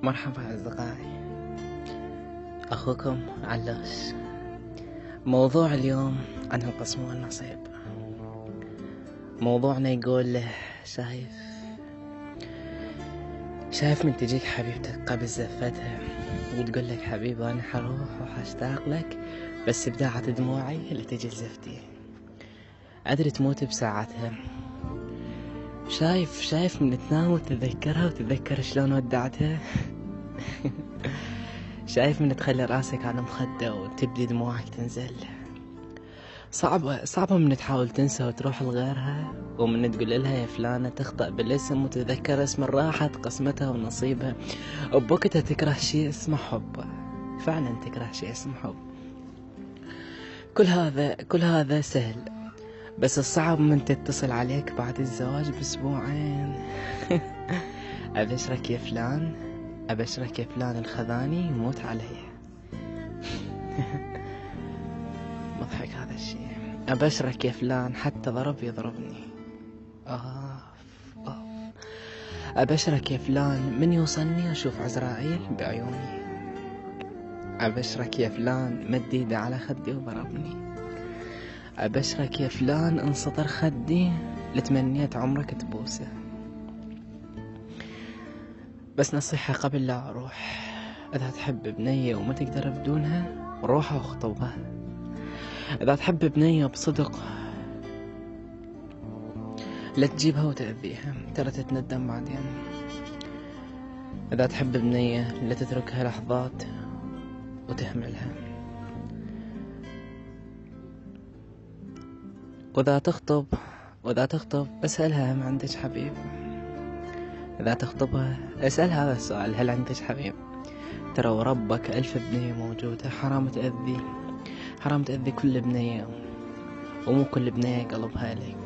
مرحبا أصدقائي، أخوكم علوش. موضوع اليوم عن القسم والنصيب. موضوعنا يقول شايف من تجيك حبيبتك قبل زفتها وتقول لك حبيبي أنا حروح وحاشتاق لك، بس بداعة دموعي اللي تجي لزفتي أدري تموت بساعتها. شايف من تنام وتتذكرها وتتذكر شلون ودعتها. شايف من تخلي راسك على مخدة وتبدي دموعك تنزل. صعبة من تحاول تنسى وتروح لغيرها، ومن تقول لها يا فلانة تخطأ بالاسم وتتذكر اسم راحت قسمتها ونصيبها، وبوقتها تكره شيء اسمه حب. فعلا تكره شيء اسمه حب. كل هذا سهل، بس الصعب من تتصل عليك بعد الزواج بأسبوعين. أبشرك يا فلان الخذاني يموت علي. مضحك هذا الشيء. أبشرك يا فلان حتى يضربني. أبشرك يا فلان من يوصلني أشوف عزرائيل بعيوني. أبشرك يا فلان مد ايده على خدي وضربني. أبشرك يا فلان انسطر خدي لتمنيت عمرك تبوسه. بس نصيحة قبل لا أروح، إذا تحب بنية وما تقدر بدونها روحها واخطبها. إذا تحب بنية بصدق لا تجيبها وتأذيها، ترى تتندم بعدين. إذا تحب بنية لا تتركها لحظات وتهملها. وإذا تخطب اسألها ما عندك حبيب. إذا تخطبها اسأل هذا السؤال، هل عندك حبيب؟ ترى وربك 1000 بنية موجودة، حرام تأذي كل بنية، ومو كل بنية قلبها لك.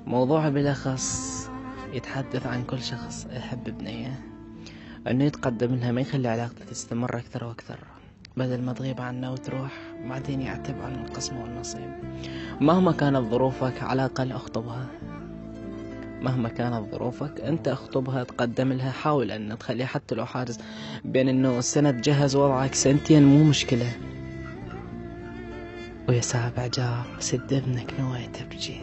موضوع بالأخص يتحدث عن كل شخص يحب بنية، أنه يتقدم لها، ما يخلي علاقته تستمر أكثر وأكثر، بدل ما تغيب عنه وتروح بعدين يعتب عن القسم والنصيب. مهما كانت ظروفك على الأقل اخطبها. مهما كانت ظروفك أنت اخطبها، تقدم لها، حاول أن تخليها حتى لو حاجز بين أنه السنة تجهز وضعك سنتين مو مشكلة. ويا سابع جار سد ابنك نويت تبجي.